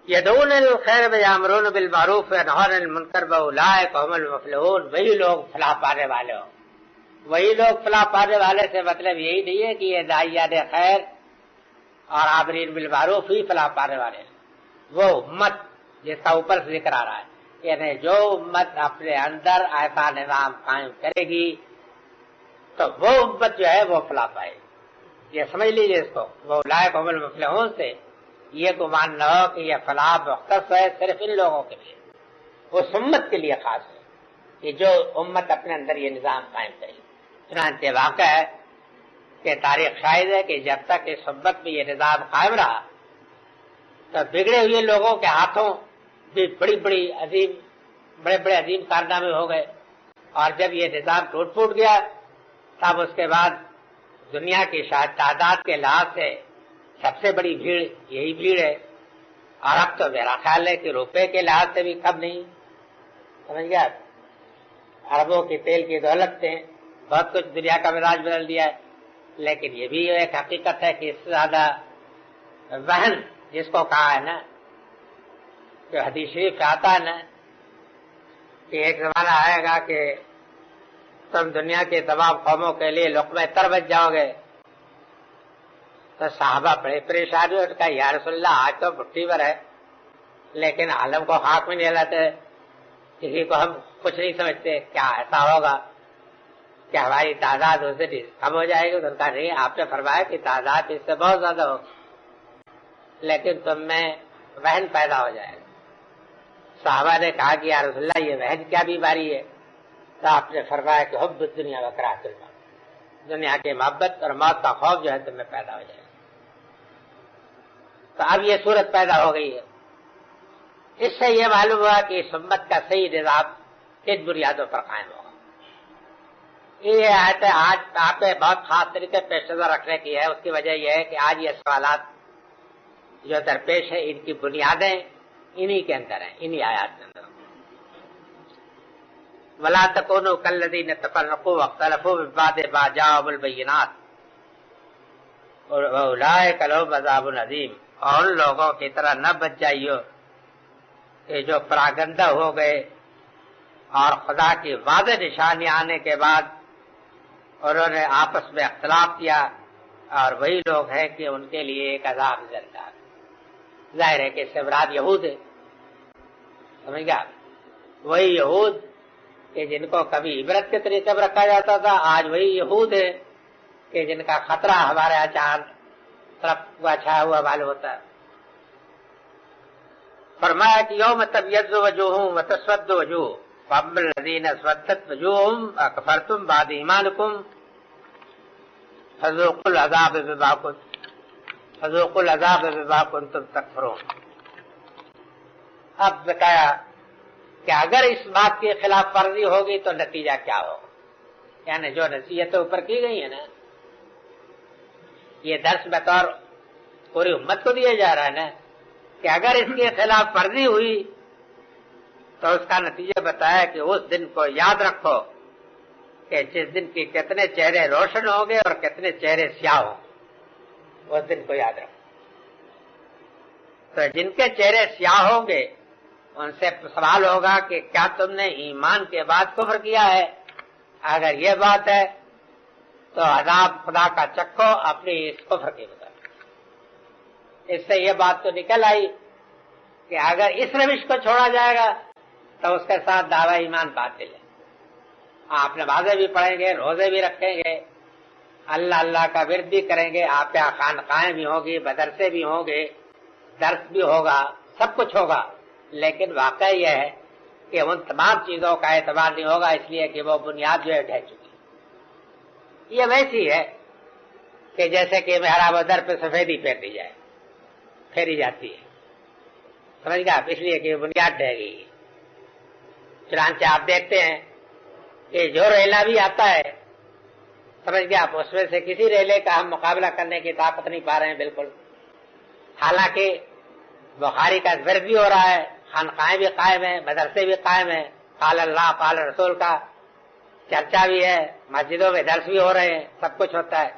یدعون الخیر ویامرون بالمعروف وینہون عن المنکر واولئک هم المفلحون. وہی لوگ فلاح پانے والے ہوں. وہی لوگ فلاح پانے والے سے مطلب یہی نہیں ہے کہ یہ داعیان خیر اور آمرین بالمعروف ہی فلاح پانے والے ہیں. وہ امت جس کا اوپر سے ذکر آ رہا ہے، یعنی جو امت اپنے اندر ایسا نظام قائم کرے گی تو وہ امت جو ہے وہ فلاح پائے گی. یہ سمجھ لیجیے اس کو. وہ اولئک هم المفلحون سے یہ گمان نہ ہو کہ یہ فلاح مختص ہے صرف ان لوگوں کے لیے، اس امت کے لیے خاص ہے کہ جو امت اپنے اندر یہ نظام قائم کرے گی. چنانچہ واقع ہے کہ تاریخ شاہد ہے کہ جب تک اس امت میں یہ نظام قائم رہا تو بگڑے ہوئے لوگوں کے ہاتھوں بھی بڑے بڑے عظیم کارنامے ہو گئے، اور جب یہ نظام ٹوٹ پھوٹ گیا تب اس کے بعد دنیا کی شاید تعداد کے لحاظ سے سب سے بڑی بھیڑ یہی بھیڑ ہے. اور اب تو میرا خیال ہے کہ روپے کے لحاظ سے بھی کم نہیں. سمجھ گیا؟ اربوں کی تیل کی دولت سے بہت کچھ دنیا کا مزاج بدل دیا ہے. لیکن یہ بھی ایک حقیقت ہے کہ اس سے زیادہ وہن جس کو کہا ہے نا، جو حدیث شریف سے آتا ہے نا کہ ایک زمانہ آئے گا کہ تم دنیا کے تمام قوموں کے لیے لقمہ تر بچ جاؤ گے. تو صحابہ بڑے پریشان ہوئے. کہا یا رسول اللہ آج تو مٹھی بھر ہے لیکن عالم کو خاک میں نہیں لاتے، کسی کو ہم کچھ نہیں سمجھتے، کیا ایسا ہوگا کہ ہماری تعداد اس سے کم ہو جائے گی؟ تو کہا نہیں، آپ نے فرمایا کہ تعداد اس سے بہت زیادہ ہوگی لیکن تم میں وہن پیدا ہو جائے گا. صحابہ نے کہا کہ یا رسول اللہ یہ وہن کیا بیماری ہے؟ تو آپ نے فرمایا کہ حب الدنیا و کراہت الموت، دنیا کی محبت اور موت کا خوف جو ہے تم میں پیدا ہو جائے گا. تو اب یہ صورت پیدا ہو گئی ہے. اس سے یہ معلوم ہوا کہ اس امت کا صحیح نظام کن بنیادوں پر قائم ہوگا. یہ آیت آج آپ نے بہت خاص طریقے پیش نظر رکھنے کی ہے. اس کی وجہ یہ ہے کہ آج یہ سوالات جو درپیش ہے ان کی بنیادیں انہی کے اندر ہیں، انہی آیات کے اندر. وَلَا تَكُونُوا كَالَّذِينَ تَفَرَّقُوا وَاخْتَلَفُوا مِن بَعْدِ مَا جَاءَهُمُ الْبَيِّنَاتُ وَأُولَٰئِكَ لَهُمْ عَذَابٌ عَظِيمٌ. اور ان لوگوں کی طرح نہ بچ جائیو کہ جو پراگندہ ہو گئے اور خدا کی واضح نشانیاں آنے کے بعد انہوں نے آپس میں اختلاف کیا، اور وہی لوگ ہیں کہ ان کے لیے ایک عذاب زردار. ظاہر ہے کہ اس سے مراد یہود ہے. سمجھ گیا؟ وہی یہود کہ جن کو کبھی عبرت کے طریقے پر رکھا جاتا تھا، آج وہی یہود ہے کہ جن کا خطرہ ہمارے اچانک طرف چھایا ہوا معلوم ہوتا ہے. فرمایا کہ یوم تبیض وجوہ وتسود وجوہ فاما الذین اسودت وجوہہم اکفرتم بعد ایمانکم فذوقوا العذاب بما کنتم تکفرون. اب بتایا کہ اگر اس بات کی خلاف ورزی ہوگی تو نتیجہ کیا ہوگا. یعنی جو نصیحتیں اوپر کی گئی ہیں نا، یہ درس بطور پوری امت کو دیا جا رہا ہے نا کہ اگر اس کی خلاف ورزی ہوئی تو اس کا نتیجہ بتایا کہ اس دن کو یاد رکھو کہ جس دن کے کتنے چہرے روشن ہوں گے اور کتنے چہرے سیاہ ہوں گے، اس دن کو یاد رکھو. تو جن کے چہرے سیاہ ہوں گے ان سے سوال ہوگا کہ کیا تم نے ایمان کے بعد کفر کیا ہے؟ اگر یہ بات ہے تو عذاب خدا کا چکھو اپنی اس کفر کے مطابق. اس سے یہ بات تو نکل آئی کہ اگر اس روش کو چھوڑا جائے گا تو اس کے ساتھ دعویٰ ایمان باطل ہے. آپ نمازیں بھی پڑھیں گے، روزے بھی رکھیں گے، اللہ اللہ کا ورد بھی کریں گے، آپ کے خانقاہیں بھی ہوں گی، مدرسے بھی ہوں گے، درس بھی ہوگا، سب کچھ ہوگا، لیکن واقعہ یہ ہے کہ ان تمام چیزوں کا اعتبار نہیں ہوگا، اس لیے کہ وہ بنیاد جو ہے ڈھہ چکی. یہ ویسی ہے کہ جیسے کہ محراب و در پہ سفیدی پھیر جائے، پھیری جاتی ہے. سمجھ گئے آپ؟ اس لیے کہ بنیاد ڈھہ گئی. چنانچہ آپ دیکھتے ہیں کہ جو ریلا بھی آتا ہے، سمجھ گئے آپ، اس میں سے کسی ریلے کا ہم مقابلہ کرنے کی طاقت نہیں پا رہے ہیں بالکل. حالانکہ بخاری کا ورد بھی ہو رہا ہے، خانقاہیں بھی قائم ہیں، مدرسے بھی قائم ہیں، قال اللہ قال رسول کا چرچا بھی ہے، مسجدوں میں درس بھی ہو رہے ہیں، سب کچھ ہوتا ہے،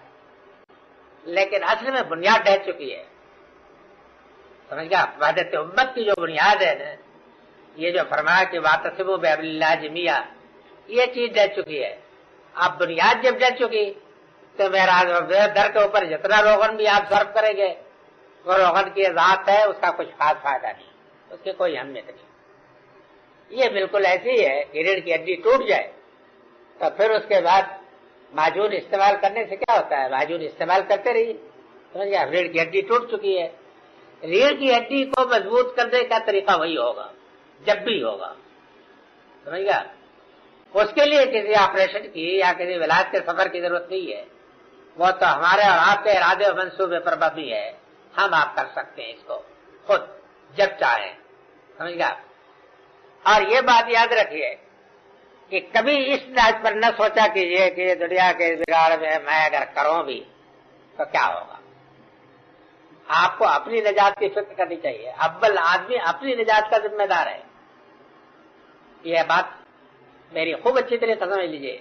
لیکن اصل میں بنیاد ڈہ چکی ہے. سمجھ گیا؟ وحدت امت کی جو بنیاد ہے نا، یہ جو فرمایا کہ واتصموا بحبللہ جمیعا، یہ چیز ڈل چکی ہے. اب بنیاد جب ڈل چکی تو میرا در کے اوپر جتنا روغن بھی آپ صرف کریں گے وہ روغن کی ذات ہے، اس کا کچھ خاص فائدہ نہیں، اس کی کوئی اہمیت نہیں. یہ بالکل ایسی ہے کہ ریڑھ کی ہڈی ٹوٹ جائے تو پھر اس کے بعد معجون استعمال کرنے سے کیا ہوتا ہے؟ معجون استعمال کرتے رہیے. سمجھ گیا؟ ریڑھ کی ہڈی ٹوٹ چکی ہے، ریڑھ کی ہڈی کو مضبوط کرنے کا طریقہ وہی ہوگا جب بھی ہوگا. سمجھ گیا؟ اس کے لیے کسی آپریشن کی یا کسی ولایت کے سفر کی ضرورت نہیں ہے، وہ تو ہمارے اور آپ کے ارادے و منصوبے پر مبنی ہے. ہم آپ کر سکتے ہیں اس کو خود جب چاہیں. سمجھ گیا؟ اور یہ بات یاد رکھیے کہ کبھی اس بات پر نہ سوچا کیجیے کہ یہ دنیا کے بگاڑ میں اگر کروں بھی تو کیا ہوگا. آپ کو اپنی نجات کی فکر کرنی چاہیے. اول آدمی اپنی نجات کا ذمہ دار ہے. یہ بات میری خوب اچھی طرح سمجھ لیجیے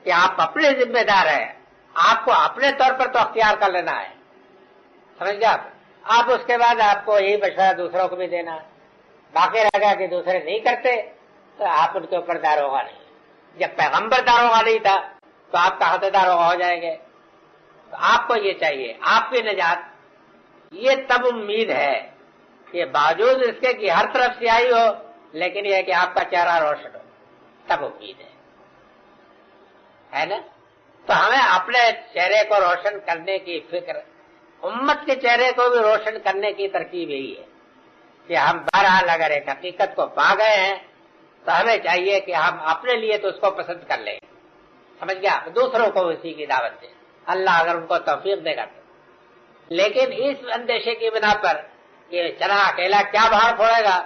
کہ آپ اپنے ذمہ دار ہیں. آپ کو اپنے طور پر تو اختیار کر لینا ہے. سمجھ گیا؟ آپ اس کے بعد آپ کو یہی مشورہ دوسروں کو بھی دینا ہے. باقی رہ گیا کہ دوسرے نہیں کرتے تو آپ ان کے اوپر داروغہ نہیں. جب پیغمبر داروغہ نہیں تھا تو آپ کہاں سے داروغہ ہو جائیں گے؟ تو آپ کو یہ چاہیے آپ کی نجات. یہ تب امید ہے کہ باوجود اس کے کہ ہر طرف سیاہی ہو لیکن یہ کہ آپ کا چہرہ روشن ہو، تب امید ہے نا. تو ہمیں اپنے چہرے کو روشن کرنے کی فکر، امت کے چہرے کو بھی روشن کرنے کی ترکیب یہی ہے کہ ہم بہرحال اگر ایک حقیقت کو پا گئے ہیں تو ہمیں چاہیے کہ ہم اپنے لیے تو اس کو پسند کر لیں. سمجھ گیا؟ دوسروں کو اسی کی دعوت دیں، اللہ اگر ان کو توفیق دے گا تو. لیکن اس اندیشے کی بنا پر کہ چنا اکیلا کیا باہر پھوڑے گا،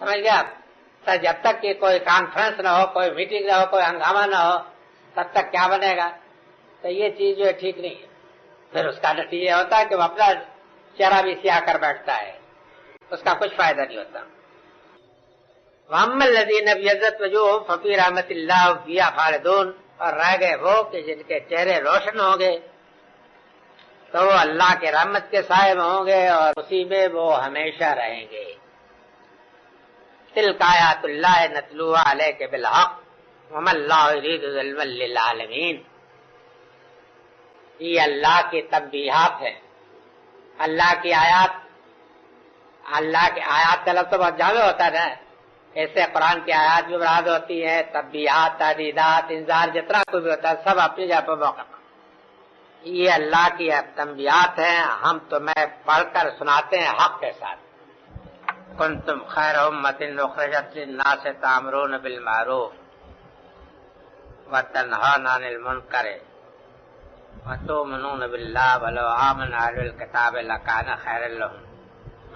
سمجھ گیا، تو جب تک کہ کوئی کانفرنس نہ ہو، کوئی میٹنگ نہ ہو، کوئی ہنگامہ نہ ہو، تب تک کیا بنے گا؟ تو یہ چیز جو ہے ٹھیک نہیں ہے. پھر اس کا نتیجہ ہوتا ہے کہ وہ اپنا چہرہ بھی سیاہ کر بیٹھتا ہے، اس کا کچھ فائدہ نہیں ہوتا. وَأَمَّا الَّذِينَ ابْيَضَّتْ وُجُوهُهُمْ فَفِي رَحْمَةِ اللَّهِ فِيهَا خَالِدُونَ، اور رہ گئے وہ کہ جن کے چہرے روشن ہوں گے تو وہ اللہ کے رحمت کے سائے میں ہوں گے اور اسی میں وہ ہمیشہ رہیں گے. تِلْكَ آیاتُ اللَّهِ نَتْلُوهَا عَلَيْكَ بِالْحَقِّ وَمَا اللَّهُ يُرِيدُ ظُلْمًا لِّلْعَالَمِينَ. یہ اللہ کی تنبیہات ہیں، اللہ کی آیات. اللہ کی آیات کا لفظ تو بہت جامع ہوتا ہے نا، ایسے قرآن کی آیات بھی مراد ہوتی ہے، تنبیہات، تحدیدات، انذار، جتنا کوئی بھی ہوتا ہے سب اپنی جگہ پر موقع. یہ اللہ کی تنبیہات ہیں، ہم تمہیں پڑھ کر سناتے ہیں حق کے ساتھ. کنتم خیر امۃ اخرجت للناس تأمرون بالمعروف وتنہون عن المنکر وتؤمنون باللہ ولو آمن اہل الکتاب لکان خیرا لہم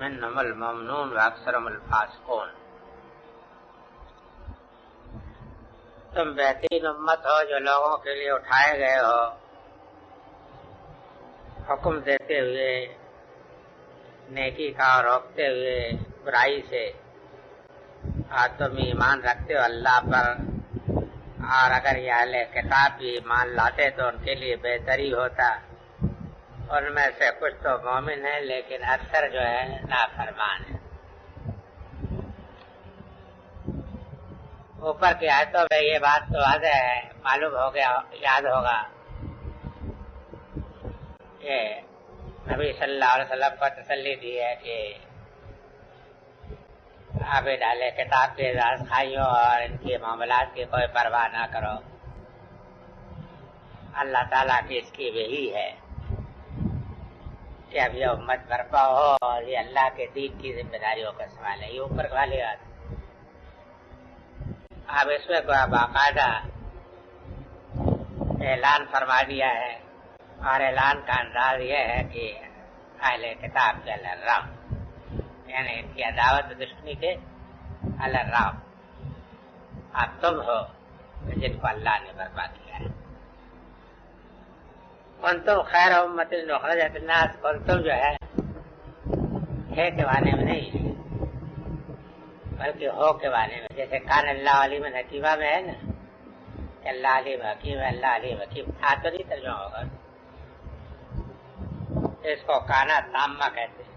منہم المؤمنون واکثرهم الفاسقون. تم بہترین امت ہو جو لوگوں کے لیے اٹھائے گئے ہو حکم دیتے ہوئے نیکی کا اور روکتے ہوئے برائی سے. اور تم ایمان رکھتے ہو اللہ پر، اور اگر یہ اہل کتاب بھی ایمان لاتے تو ان کے لیے بہتری ہوتا. ان میں سے کچھ تو مومن ہیں لیکن اکثر جو ہے نافرمان ہے. اوپر کی آیتوں میں یہ بات تو واضح ہے، معلوم ہو گیا، یاد ہوگا کہ نبی صلی اللہ علیہ وسلم کو تسلی دی ہے کہ آپ اہل کتاب کے راز خائیوں اور ان کے معاملات کی کوئی پرواہ نہ کرو. اللہ تعالیٰ کی اس کی وہی ہے کہ اب یہ امت برپا ہو اور یہ اللہ کے دین کی ذمہ داریوں کا سوال ہے. یہ اوپر والی بات. اب اس میں باقاعدہ اعلان فرما دیا ہے، اور اعلان کا انداز یہ ہے کہ اہل کتاب کے الرام، یعنی ان کی عداوت دشمنی کے الرام اب تم ہو جن کو اللہ نے برپا کیا ہے. کنتم خیر امت اخرجت للناس، کنتم جو ہے کے معنی میں نہیں بلکہ ہو کے معنی میں. جیسے کان اللہ علیم حکیمہ میں ہے نا، اللہ علیم حکیم ہے، اللہ علیم حکیم تھا تو نہیں ترجمہ ہوگا. اس کو کانا تامہ کہتے ہیں،